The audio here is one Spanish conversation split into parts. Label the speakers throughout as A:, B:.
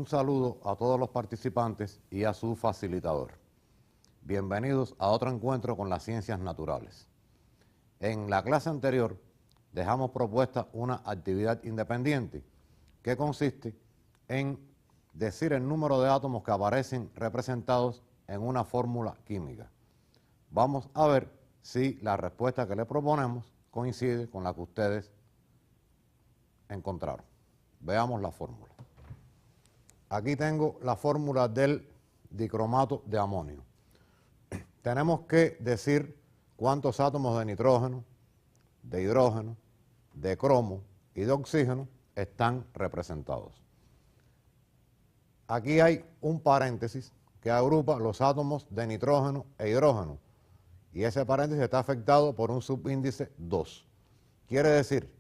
A: saludo a todos los participantes y a su facilitador. Bienvenidos a otro encuentro con las ciencias naturales. En la clase anterior dejamos propuesta una actividad independiente que consiste en decir el número de átomos que aparecen representados en una fórmula química. Vamos a ver si la respuesta que le proponemos coincide con la que ustedes encontraron. Veamos la fórmula. Aquí tengo la fórmula del dicromato de amonio. Tenemos que decir cuántos átomos de nitrógeno, de hidrógeno, de cromo y de oxígeno están representados. Aquí hay un paréntesis que agrupa los átomos de nitrógeno e hidrógeno y ese paréntesis está afectado por un subíndice 2. Quiere decir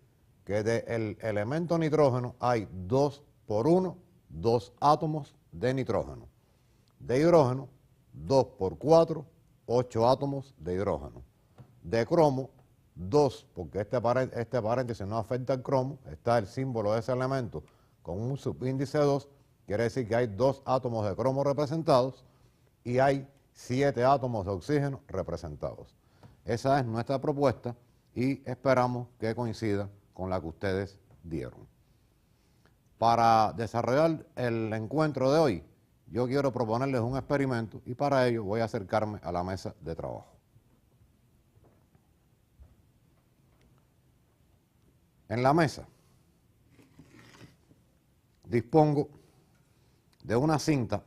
A: que del elemento nitrógeno hay 2 por 1, 2 átomos de nitrógeno. De hidrógeno, 2 por 4, 8 átomos de hidrógeno. De cromo, 2, porque este paréntesis no afecta al cromo, está el símbolo de ese elemento con un subíndice 2, quiere decir que hay 2 átomos de cromo representados y hay 7 átomos de oxígeno representados. Esa es nuestra propuesta y esperamos que coincida con la que ustedes dieron. Para desarrollar el encuentro de hoy, yo quiero proponerles un experimento y para ello voy a acercarme a la mesa de trabajo. En la mesa dispongo de una cinta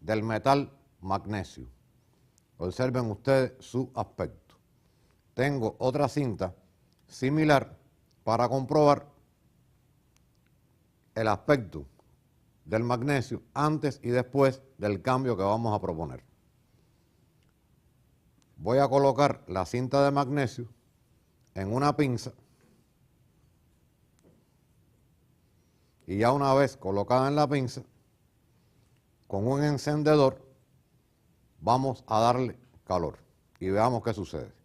A: del metal magnesio. Observen ustedes su aspecto. Tengo otra cinta similar para comprobar el aspecto del magnesio antes y después del cambio que vamos a proponer. Voy a colocar la cinta de magnesio en una pinza y ya una vez colocada en la pinza, con un encendedor vamos a darle calor y veamos qué sucede.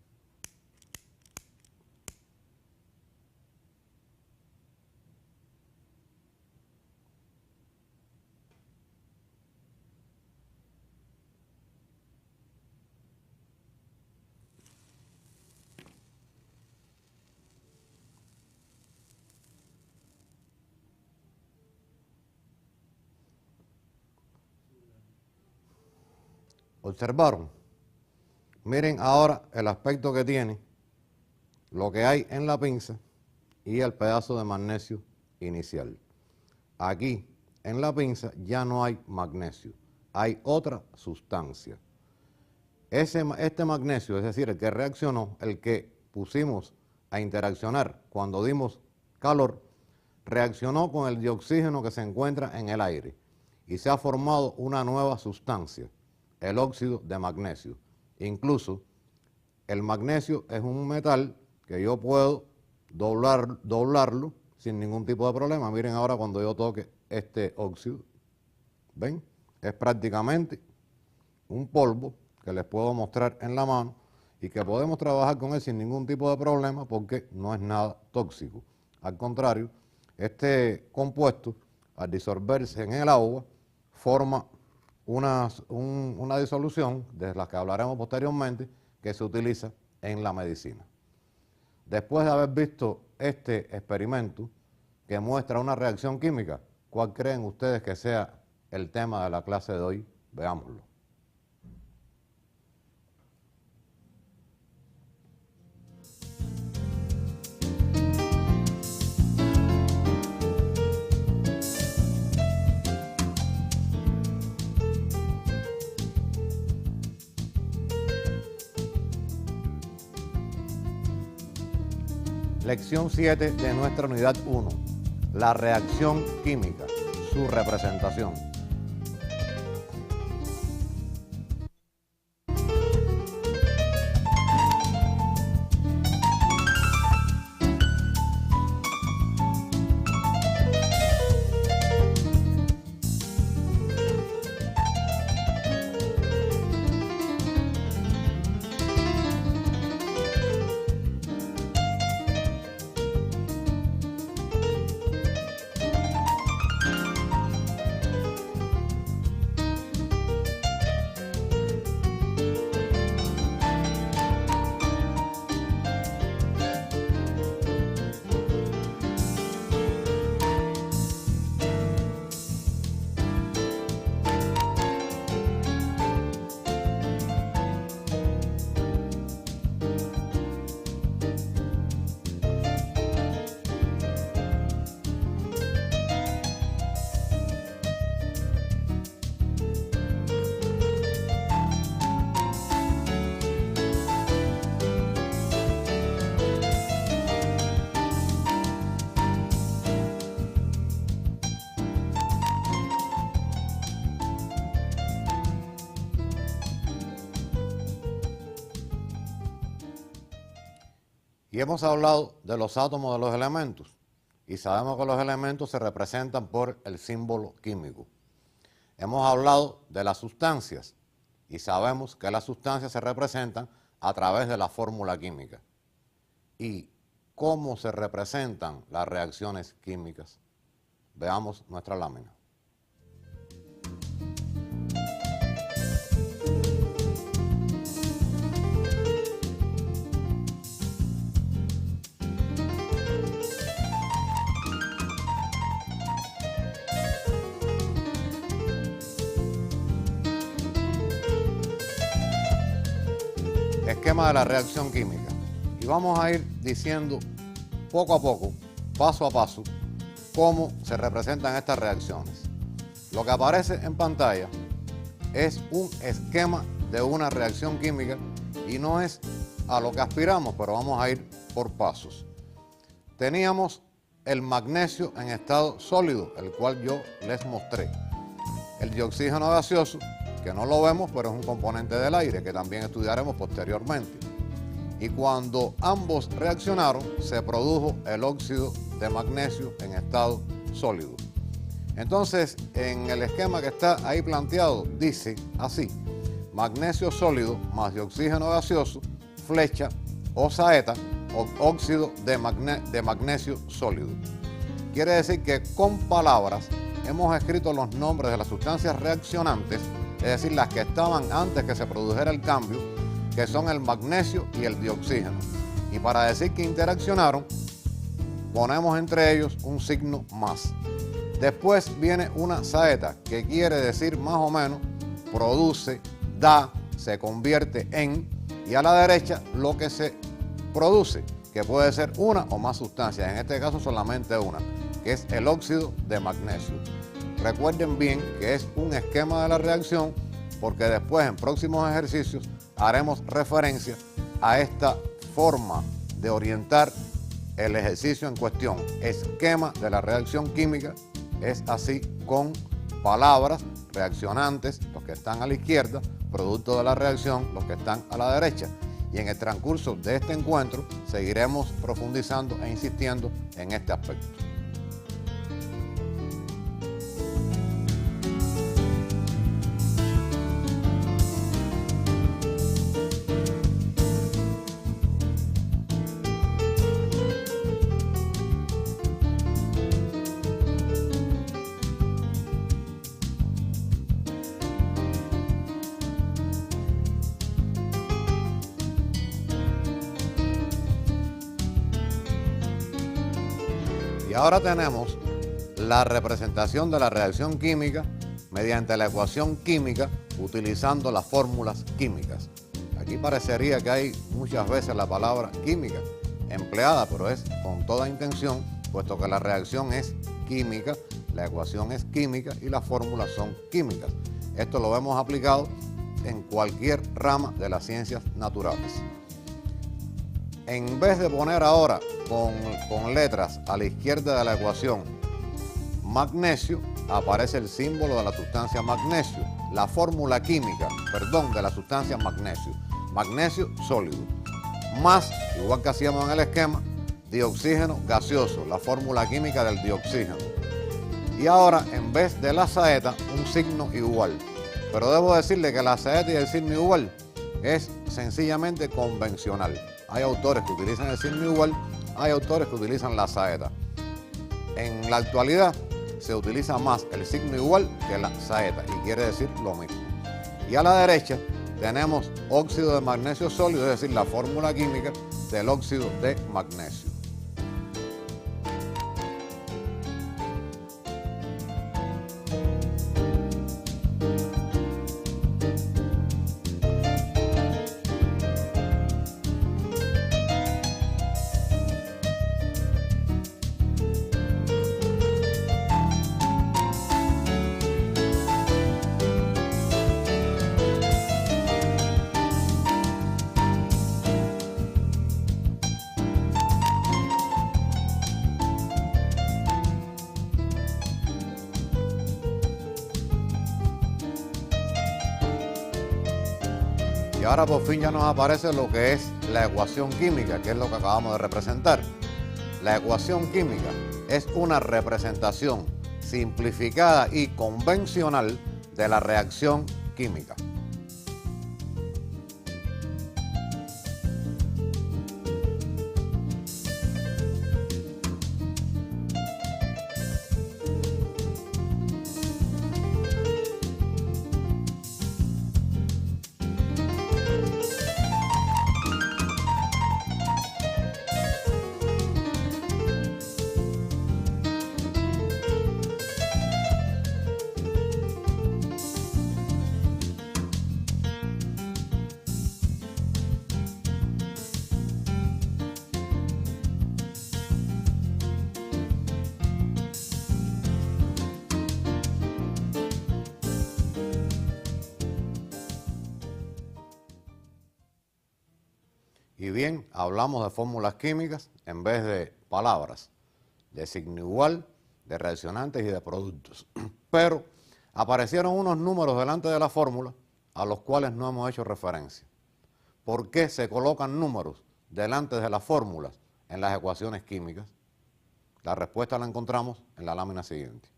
A: ¿Observaron? Miren ahora el aspecto que tiene lo que hay en la pinza y el pedazo de magnesio inicial. Aquí en la pinza ya no hay magnesio, hay otra sustancia. Este magnesio, es decir, el que reaccionó, el que pusimos a interaccionar cuando dimos calor, reaccionó con el dioxígeno que se encuentra en el aire y se ha formado una nueva sustancia, el óxido de magnesio. Incluso el magnesio es un metal que yo puedo doblarlo sin ningún tipo de problema. Miren ahora cuando yo toque este óxido, ¿ven? Es prácticamente un polvo que les puedo mostrar en la mano y que podemos trabajar con él sin ningún tipo de problema porque no es nada tóxico. Al contrario, este compuesto, al disolverse en el agua, forma una disolución, de la que hablaremos posteriormente, que se utiliza en la medicina. Después de haber visto este experimento que muestra una reacción química, ¿cuál creen ustedes que sea el tema de la clase de hoy? Veámoslo. Lección 7 de nuestra unidad 1, la reacción química, su representación. Y hemos hablado de los átomos de los elementos y sabemos que los elementos se representan por el símbolo químico. Hemos hablado de las sustancias y sabemos que las sustancias se representan a través de la fórmula química. ¿Y cómo se representan las reacciones químicas? Veamos nuestra lámina. Esquema de la reacción química. Y vamos a ir diciendo poco a poco, paso a paso, cómo se representan estas reacciones. Lo que aparece en pantalla es un esquema de una reacción química y no es a lo que aspiramos, pero vamos a ir por pasos. Teníamos el magnesio en estado sólido, el cual yo les mostré. El dioxígeno gaseoso, que no lo vemos, pero es un componente del aire, que también estudiaremos posteriormente. Y cuando ambos reaccionaron, se produjo el óxido de magnesio en estado sólido. Entonces, en el esquema que está ahí planteado, dice así: magnesio sólido más dioxígeno gaseoso, flecha o saeta, óxido de magnesio sólido. Quiere decir que con palabras hemos escrito los nombres de las sustancias reaccionantes, es decir, las que estaban antes que se produjera el cambio, que son el magnesio y el dioxígeno. Y para decir que interaccionaron, ponemos entre ellos un signo más. Después viene una saeta, que quiere decir más o menos produce, da, se convierte en, y a la derecha lo que se produce, que puede ser una o más sustancias, en este caso solamente una, que es el óxido de magnesio. Recuerden bien que es un esquema de la reacción, porque después en próximos ejercicios haremos referencia a esta forma de orientar el ejercicio en cuestión. Esquema de la reacción química es así, con palabras, reaccionantes, los que están a la izquierda, producto de la reacción, los que están a la derecha. Y en el transcurso de este encuentro seguiremos profundizando e insistiendo en este aspecto. Y ahora tenemos la representación de la reacción química mediante la ecuación química utilizando las fórmulas químicas. Aquí parecería que hay muchas veces la palabra química empleada, pero es con toda intención, puesto que la reacción es química, la ecuación es química y las fórmulas son químicas. Esto lo vemos aplicado en cualquier rama de las ciencias naturales. En vez de poner ahora con letras a la izquierda de la ecuación magnesio, aparece el símbolo de la sustancia magnesio, la fórmula química, de la sustancia magnesio, magnesio sólido, más, igual que hacíamos en el esquema, dioxígeno gaseoso, la fórmula química del dioxígeno. Y ahora, en vez de la saeta, un signo igual. Pero debo decirle que la saeta y el signo igual es sencillamente convencional. Hay autores que utilizan el signo igual, hay autores que utilizan la saeta. En la actualidad se utiliza más el signo igual que la saeta y quiere decir lo mismo. Y a la derecha tenemos óxido de magnesio sólido, es decir, la fórmula química del óxido de magnesio. Y ahora por fin ya nos aparece lo que es la ecuación química, que es lo que acabamos de representar. La ecuación química es una representación simplificada y convencional de la reacción química. Y bien, hablamos de fórmulas químicas en vez de palabras, de signo igual, de reaccionantes y de productos. Pero aparecieron unos números delante de la fórmula a los cuales no hemos hecho referencia. ¿Por qué se colocan números delante de las fórmulas en las ecuaciones químicas? La respuesta la encontramos en la lámina siguiente.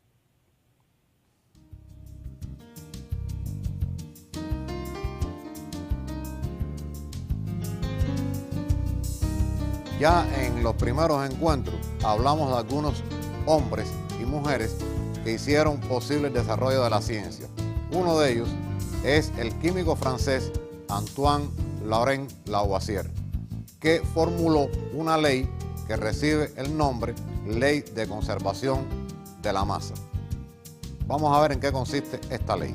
A: Ya en los primeros encuentros hablamos de algunos hombres y mujeres que hicieron posible el desarrollo de la ciencia. Uno de ellos es el químico francés Antoine Laurent Lavoisier, que formuló una ley que recibe el nombre Ley de Conservación de la Masa. Vamos a ver en qué consiste esta ley.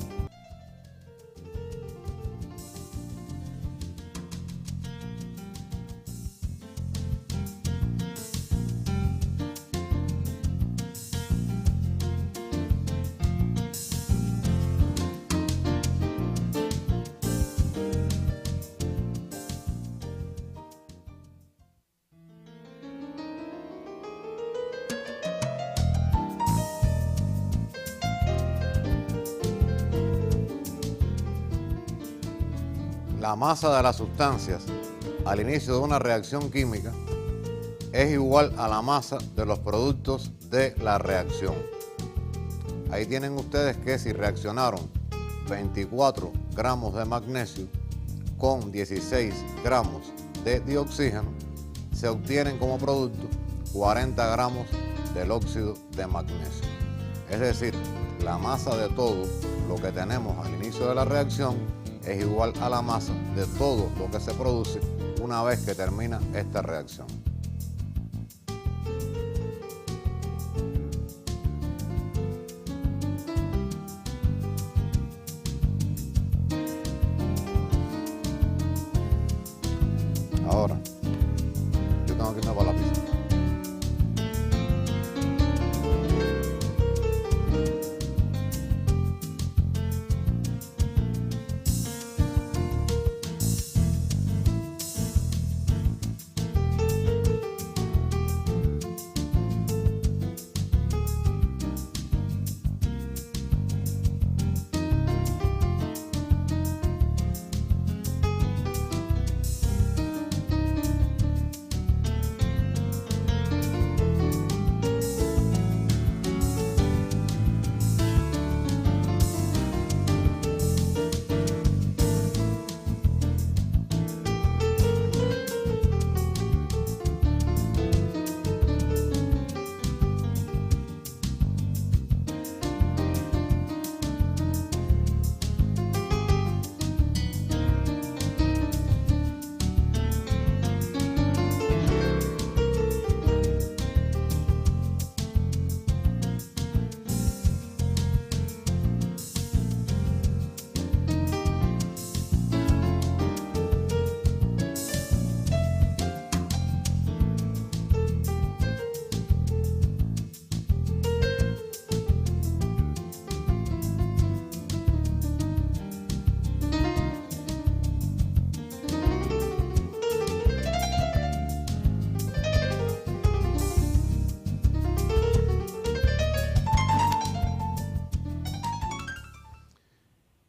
A: La masa de las sustancias al inicio de una reacción química es igual a la masa de los productos de la reacción. Ahí tienen ustedes que si reaccionaron 24 gramos de magnesio con 16 gramos de dioxígeno, se obtienen como producto 40 gramos del óxido de magnesio. Es decir, la masa de todo lo que tenemos al inicio de la reacción es igual a la masa de todo lo que se produce una vez que termina esta reacción. Ahora, yo tengo que irme para la pizza.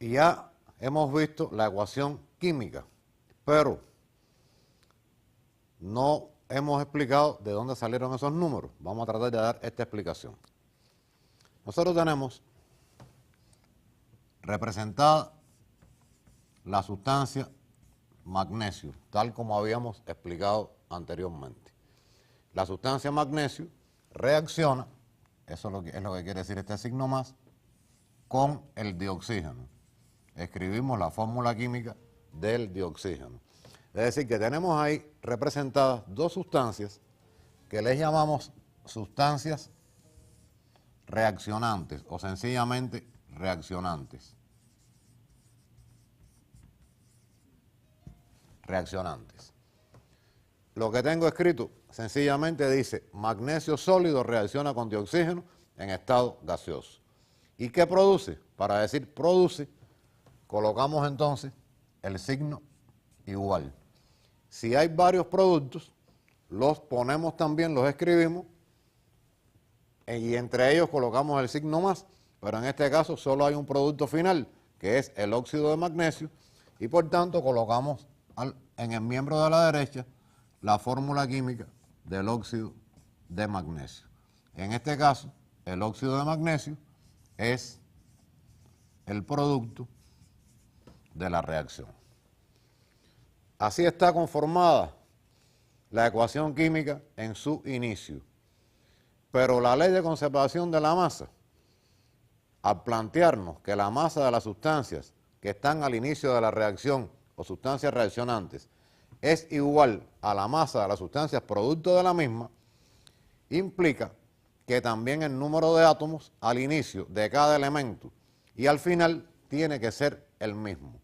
A: Y ya hemos visto la ecuación química. Pero no hemos explicado de dónde salieron esos números. Vamos a tratar de dar esta explicación. Nosotros tenemos representada la sustancia magnesio, tal como habíamos explicado anteriormente. La sustancia magnesio reacciona, eso es lo que quiere decir este signo más, con el dioxígeno. Escribimos la fórmula química del dioxígeno. Es decir, que tenemos ahí representadas dos sustancias que les llamamos sustancias reaccionantes o sencillamente reaccionantes. Reaccionantes. Lo que tengo escrito sencillamente dice magnesio sólido reacciona con dioxígeno en estado gaseoso. ¿Y qué produce? Para decir produce, colocamos entonces el signo igual. Si hay varios productos, los ponemos también, los escribimos y entre ellos colocamos el signo más, pero en este caso solo hay un producto final, que es el óxido de magnesio, y por tanto colocamos en el miembro de la derecha la fórmula química del óxido de magnesio. En este caso, el óxido de magnesio es el producto de la reacción. Así está conformada la ecuación química en su inicio. Pero la ley de conservación de la masa, al plantearnos que la masa de las sustancias que están al inicio de la reacción o sustancias reaccionantes es igual a la masa de las sustancias producto de la misma, implica que también el número de átomos al inicio de cada elemento y al final tiene que ser el mismo.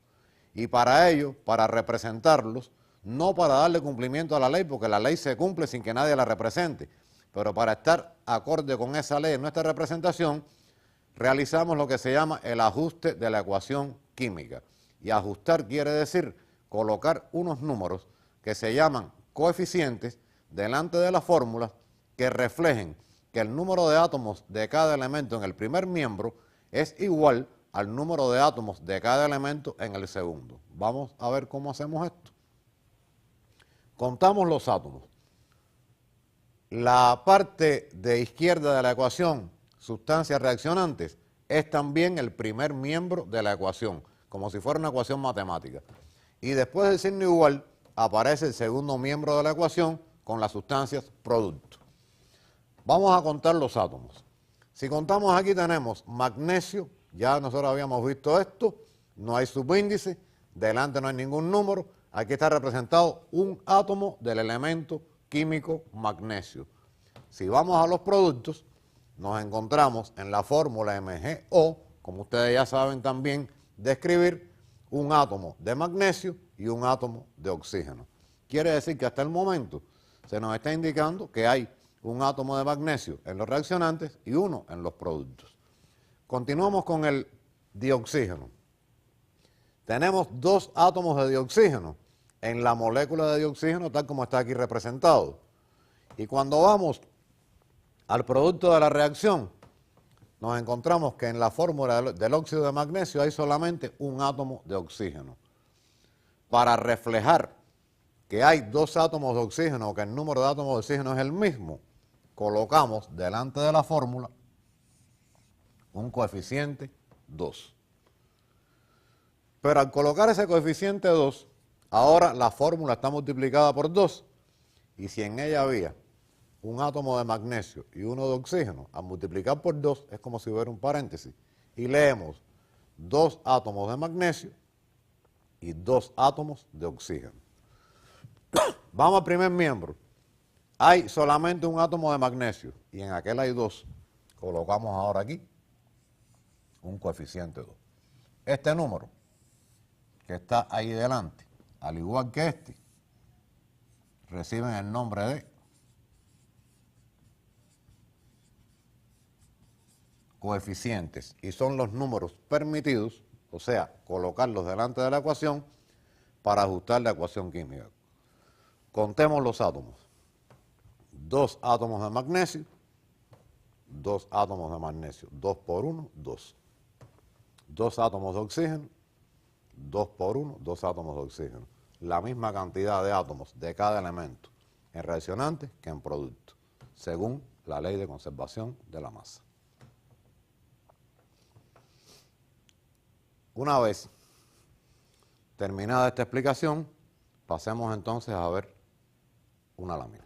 A: Y para ello, para representarlos, no para darle cumplimiento a la ley, porque la ley se cumple sin que nadie la represente, pero para estar acorde con esa ley en nuestra representación, realizamos lo que se llama el ajuste de la ecuación química. Y ajustar quiere decir colocar unos números que se llaman coeficientes delante de las fórmulas que reflejen que el número de átomos de cada elemento en el primer miembro es igual al número de átomos de cada elemento en el segundo. Vamos a ver cómo hacemos esto. Contamos los átomos. La parte de izquierda de la ecuación, sustancias reaccionantes, es también el primer miembro de la ecuación, como si fuera una ecuación matemática. Y después del signo igual aparece el segundo miembro de la ecuación con las sustancias producto. Vamos a contar los átomos. Si contamos aquí tenemos magnesio, ya nosotros habíamos visto esto, no hay subíndice, delante no hay ningún número, aquí está representado un átomo del elemento químico magnesio. Si vamos a los productos, nos encontramos en la fórmula MgO, como ustedes ya saben también, describir un átomo de magnesio y un átomo de oxígeno. Quiere decir que hasta el momento se nos está indicando que hay un átomo de magnesio en los reaccionantes y uno en los productos. Continuamos con el dioxígeno. Tenemos dos átomos de dioxígeno en la molécula de dioxígeno tal como está aquí representado. Y cuando vamos al producto de la reacción, nos encontramos que en la fórmula del óxido de magnesio hay solamente un átomo de oxígeno. Para reflejar que hay dos átomos de oxígeno o que el número de átomos de oxígeno es el mismo, colocamos delante de la fórmula un coeficiente 2. Pero al colocar ese coeficiente 2, ahora la fórmula está multiplicada por 2. Y si en ella había un átomo de magnesio y uno de oxígeno, al multiplicar por 2 es como si hubiera un paréntesis. Y leemos 2 átomos de magnesio y 2 átomos de oxígeno. Vamos al primer miembro. Hay solamente un átomo de magnesio y en aquel hay 2. Colocamos ahora aquí un coeficiente 2. Este número que está ahí delante, al igual que este, reciben el nombre de coeficientes y son los números permitidos, o sea, colocarlos delante de la ecuación para ajustar la ecuación química. Contemos los átomos. 2 átomos de magnesio, 2 átomos de magnesio, 2 por 1, 2. 2 átomos de oxígeno, 2 por 1, 2 átomos de oxígeno. la misma cantidad de átomos de cada elemento en reaccionantes que en productos, según la ley de conservación de la masa. Una vez terminada esta explicación, pasemos entonces a ver una lámina.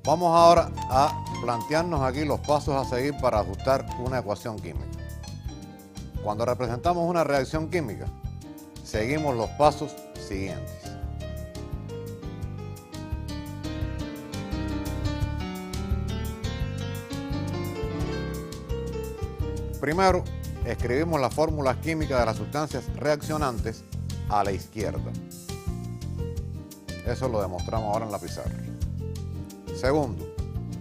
A: Vamos ahora a plantearnos aquí los pasos a seguir para ajustar una ecuación química. Cuando representamos una reacción química, seguimos los pasos siguientes. Primero, escribimos las fórmulas químicas de las sustancias reaccionantes a la izquierda. Eso lo demostramos ahora en la pizarra. Segundo,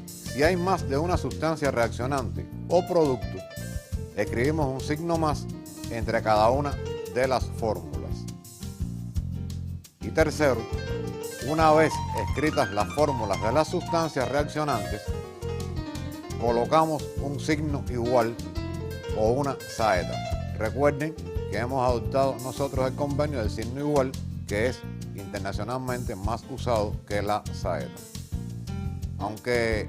A: si hay más de una sustancia reaccionante o producto, escribimos un signo más entre cada una de las fórmulas. Y tercero, una vez escritas las fórmulas de las sustancias reaccionantes, colocamos un signo igual o una saeta. Recuerden que hemos adoptado nosotros el convenio del signo igual, que es internacionalmente más usado que la saeta. Aunque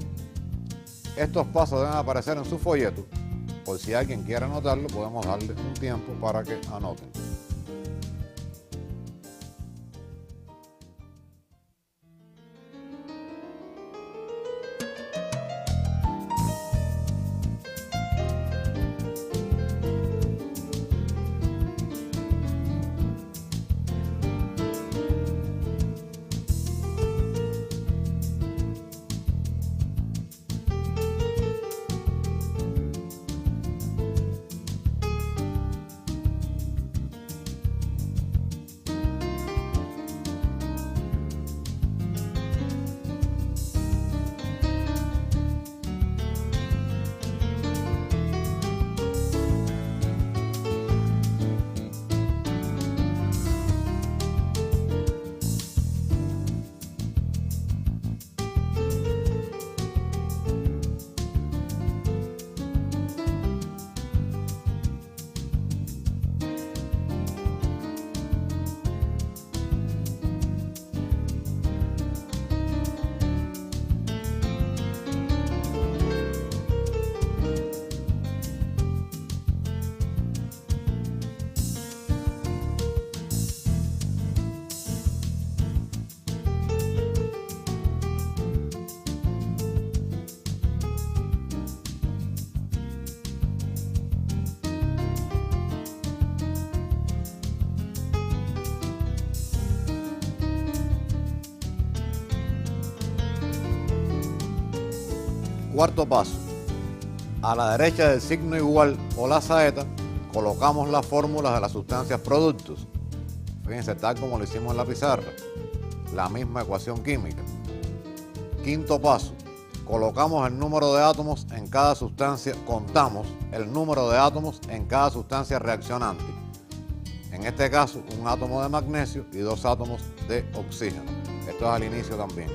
A: estos pasos deben aparecer en su folleto, por si alguien quiere anotarlo, podemos darle un tiempo para que anoten. Cuarto paso. A la derecha del signo igual o la saeta, colocamos las fórmulas de las sustancias productos. Fíjense, tal como lo hicimos en la pizarra. La misma ecuación química. Quinto paso. Colocamos el número de átomos en cada sustancia, contamos el número de átomos en cada sustancia reaccionante. En este caso, un átomo de magnesio y 2 átomos de oxígeno. Esto es al inicio también.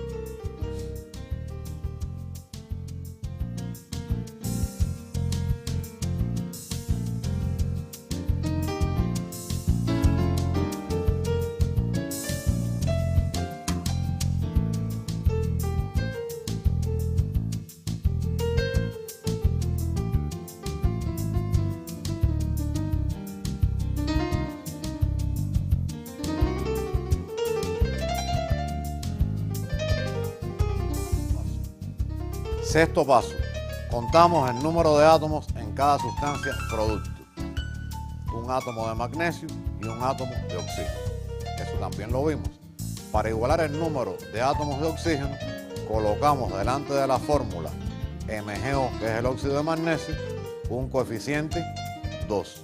A: Sexto paso, contamos el número de átomos en cada sustancia producto. Un átomo de magnesio y un átomo de oxígeno. Eso también lo vimos. Para igualar el número de átomos de oxígeno, colocamos delante de la fórmula MgO, que es el óxido de magnesio, un coeficiente 2.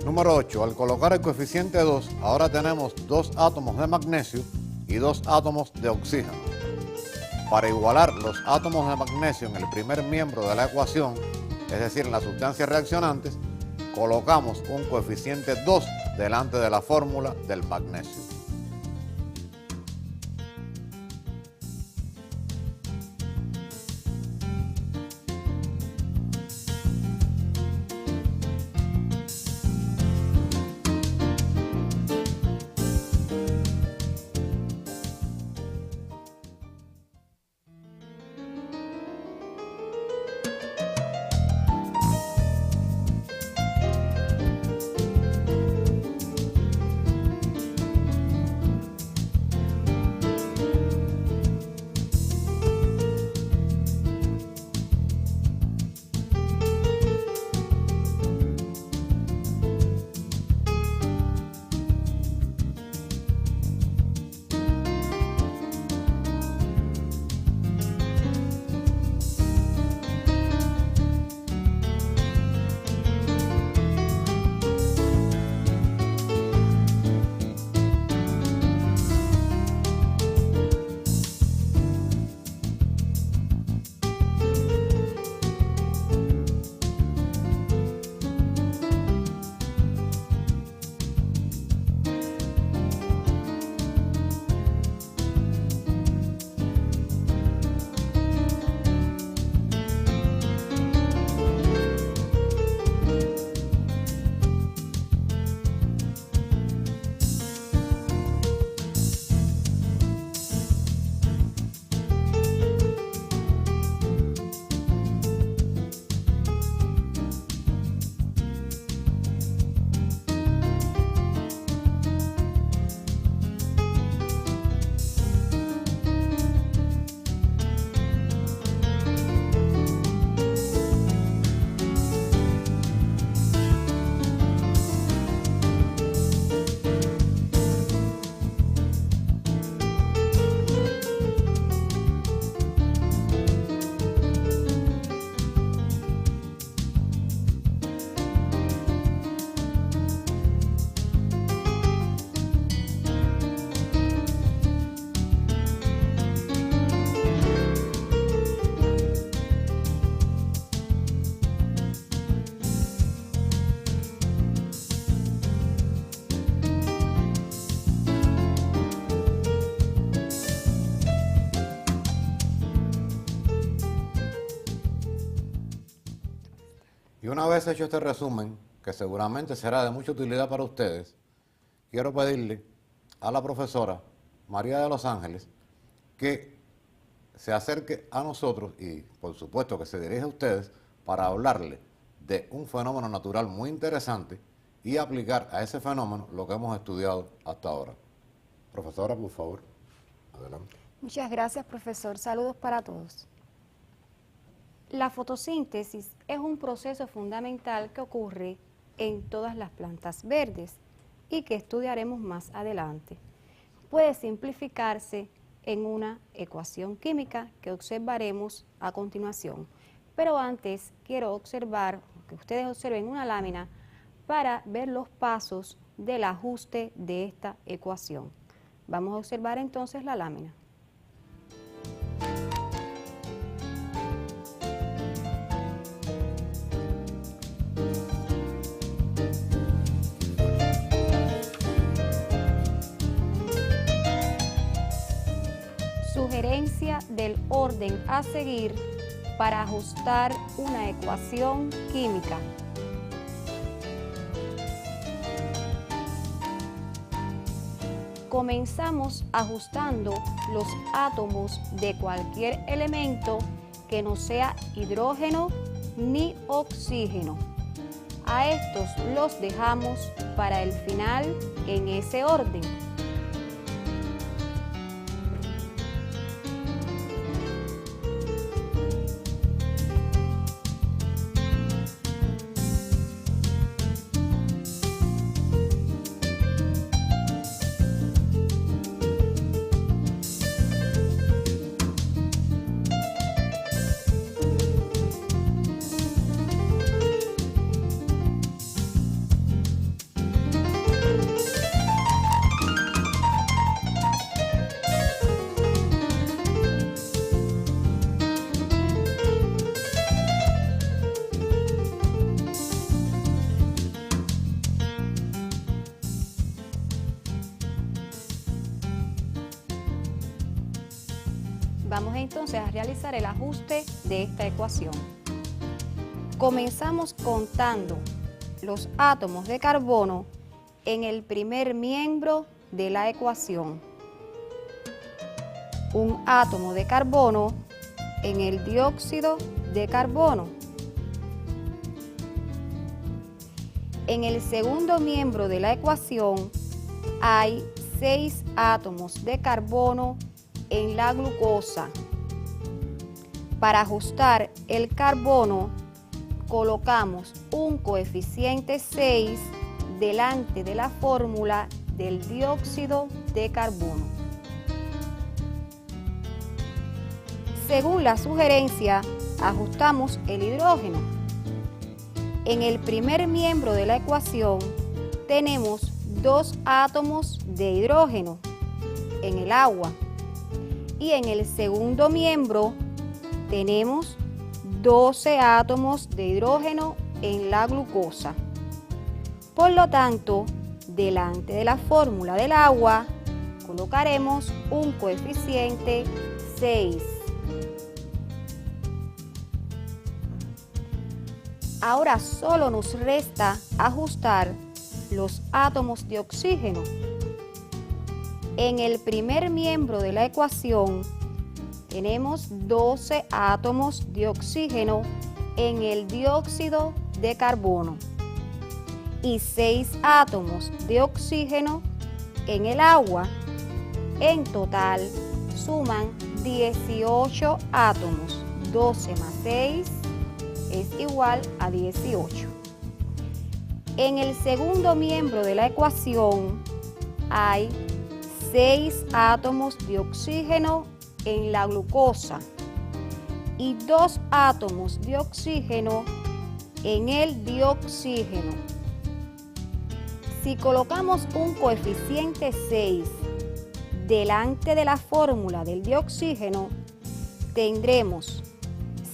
A: Número 8. Al colocar el coeficiente 2, ahora tenemos 2 átomos de magnesio y 2 átomos de oxígeno. Para igualar los átomos de magnesio en el primer miembro de la ecuación, es decir, en las sustancias reaccionantes, colocamos un coeficiente 2 delante de la fórmula del magnesio. Y una vez hecho este resumen, que seguramente será de mucha utilidad para ustedes, quiero pedirle a la profesora María de los Ángeles que se acerque a nosotros y, por supuesto, que se dirija a ustedes para hablarle de un fenómeno natural muy interesante y aplicar a ese fenómeno lo que hemos estudiado hasta ahora. Profesora, por favor, adelante.
B: Muchas gracias, profesor. Saludos para todos. La fotosíntesis es un proceso fundamental que ocurre en todas las plantas verdes y que estudiaremos más adelante. Puede simplificarse en una ecuación química que observaremos a continuación. Pero antes quiero observar, que ustedes observen una lámina para ver los pasos del ajuste de esta ecuación. Vamos a observar entonces la lámina. Sugerencia del orden a seguir para ajustar una ecuación química. Comenzamos ajustando los átomos de cualquier elemento que no sea hidrógeno ni oxígeno. A estos los dejamos para el final en ese orden. Vamos entonces a realizar el ajuste de esta ecuación. Comenzamos contando los átomos de carbono en el primer miembro de la ecuación. Un átomo de carbono en el dióxido de carbono. En el segundo miembro de la ecuación hay 6 átomos de carbono en la glucosa. Para ajustar el carbono, colocamos un coeficiente 6 delante de la fórmula del dióxido de carbono. Según la sugerencia, ajustamos el hidrógeno. En el primer miembro de la ecuación tenemos 2 átomos de hidrógeno en el agua. Y en el segundo miembro tenemos 12 átomos de hidrógeno en la glucosa. Por lo tanto, delante de la fórmula del agua, colocaremos un coeficiente 6. Ahora solo nos resta ajustar los átomos de oxígeno. En el primer miembro de la ecuación tenemos 12 átomos de oxígeno en el dióxido de carbono y 6 átomos de oxígeno en el agua. En total suman 18 átomos. 12 más 6 es igual a 18. En el segundo miembro de la ecuación hay 6 átomos de oxígeno en la glucosa y 2 átomos de oxígeno en el dioxígeno. Si colocamos un coeficiente 6 delante de la fórmula del dioxígeno, tendremos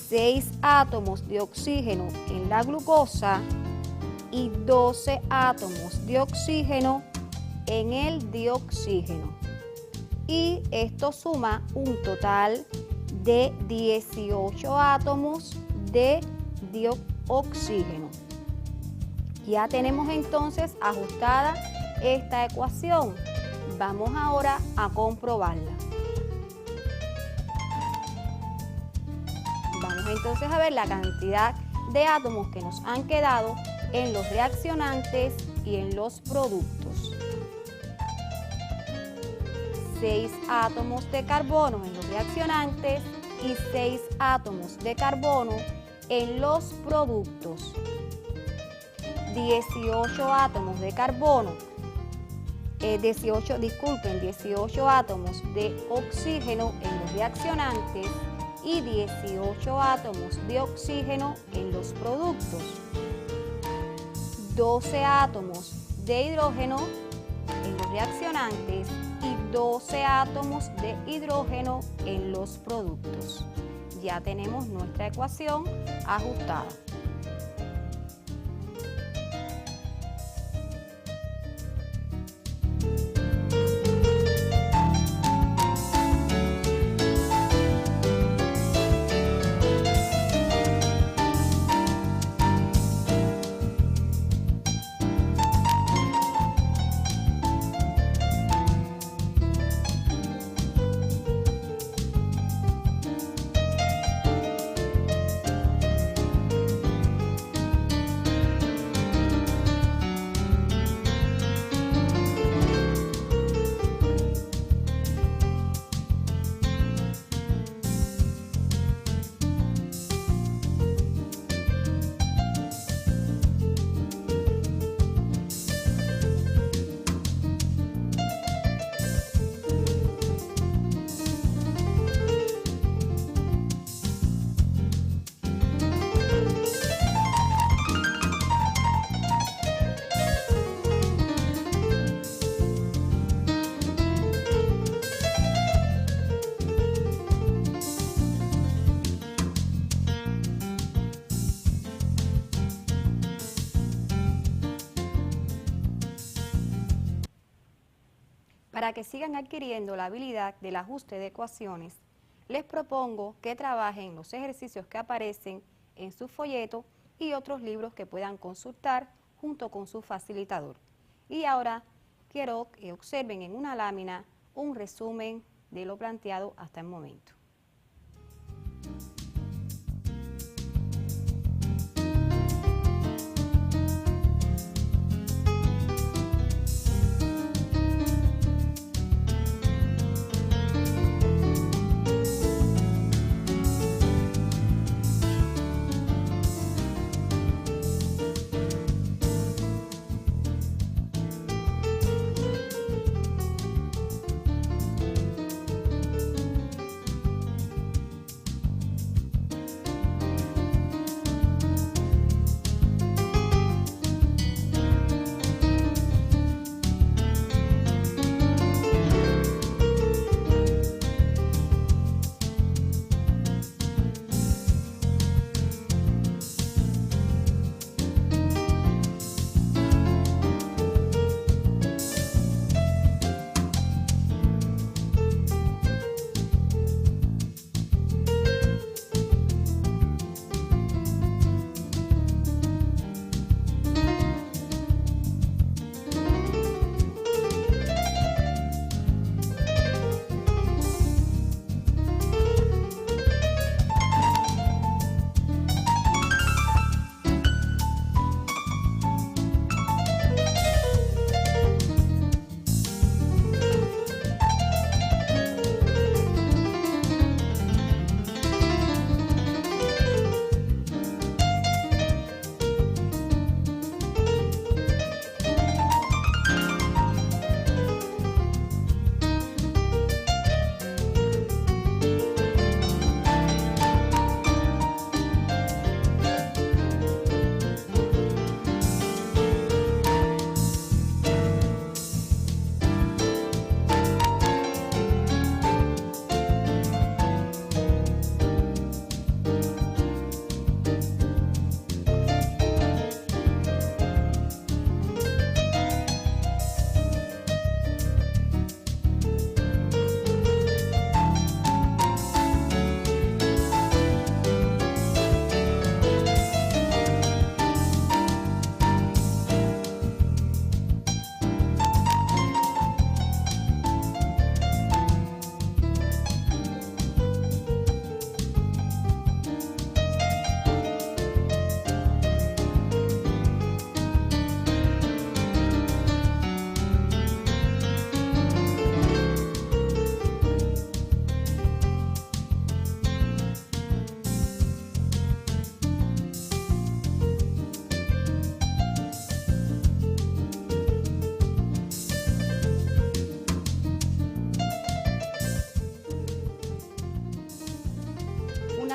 B: 6 átomos de oxígeno en la glucosa y 12 átomos de oxígeno en el dioxígeno. Y esto suma un total de 18 átomos de dioxígeno. Ya tenemos entonces ajustada esta ecuación. Vamos ahora a comprobarla. Vamos entonces a ver la cantidad de átomos que nos han quedado en los reaccionantes y en los productos. 6 átomos de carbono en los reaccionantes y 6 átomos de carbono en los productos. 18 átomos de carbono 18 átomos de oxígeno en los reaccionantes y 18 átomos de oxígeno en los productos. 12 átomos de hidrógeno en los reaccionantes y 12 átomos de hidrógeno en los productos. Ya tenemos nuestra ecuación ajustada. Para que sigan adquiriendo la habilidad del ajuste de ecuaciones, les propongo que trabajen los ejercicios que aparecen en su folleto y otros libros que puedan consultar junto con su facilitador. Y ahora quiero que observen en una lámina un resumen de lo planteado hasta el momento.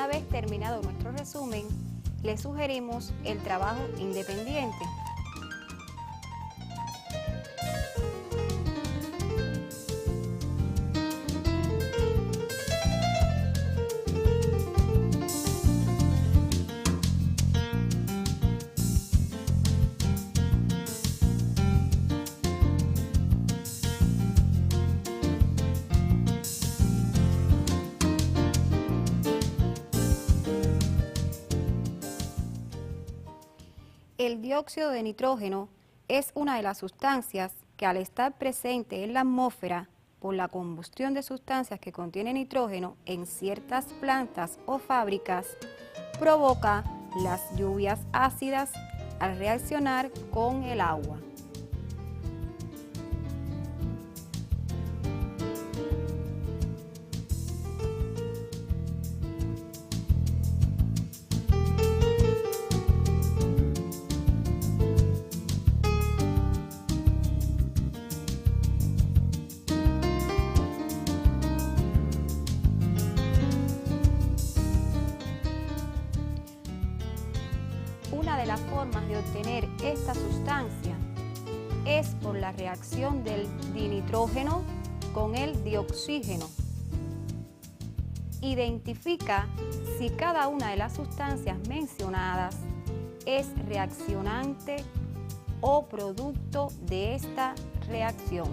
B: Una vez terminado nuestro resumen, le sugerimos el trabajo independiente. El dióxido de nitrógeno es una de las sustancias que al estar presente en la atmósfera por la combustión de sustancias que contienen nitrógeno en ciertas plantas o fábricas, provoca las lluvias ácidas al reaccionar con el agua. Una de las formas de obtener esta sustancia es por la reacción del dinitrógeno con el dioxígeno. Identifica si cada una de las sustancias mencionadas es reaccionante o producto de esta reacción.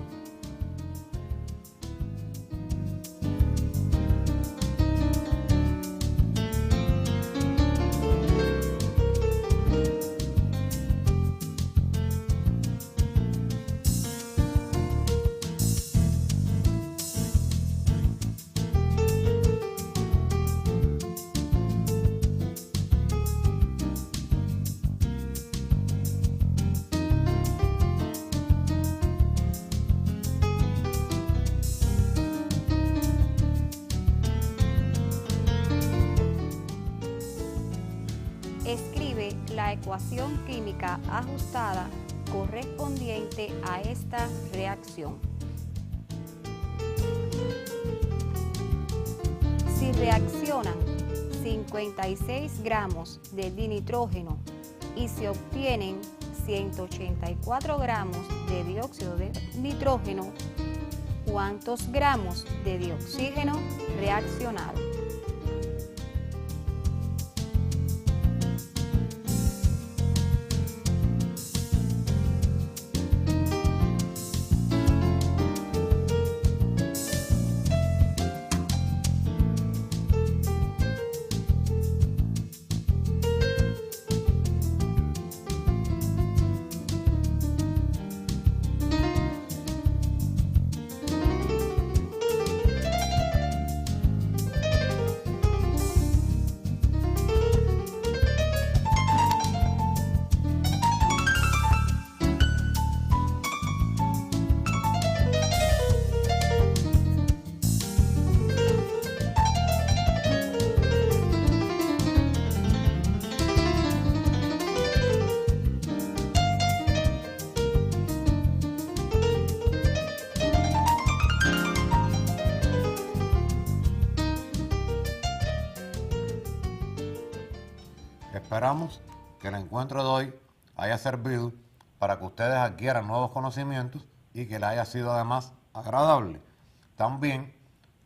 B: Escribe la ecuación química ajustada correspondiente a esta reacción. Si reaccionan 56 gramos de dinitrógeno y se obtienen 184 gramos de dióxido de nitrógeno, ¿cuántos gramos de dioxígeno reaccionaron?
A: Esperamos que el encuentro de hoy haya servido para que ustedes adquieran nuevos conocimientos y que les haya sido además agradable. También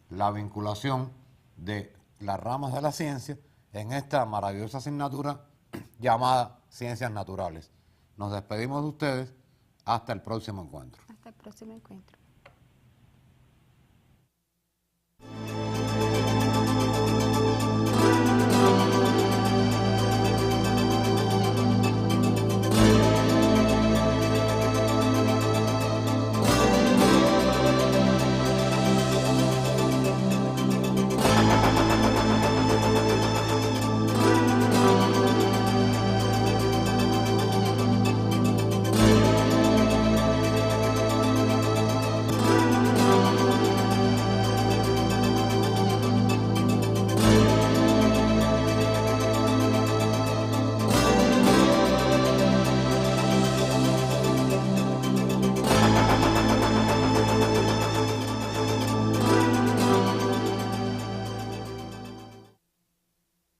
A: la vinculación de las ramas de la ciencia en esta maravillosa asignatura llamada Ciencias Naturales. Nos despedimos de ustedes hasta el próximo encuentro.
B: Hasta el próximo encuentro.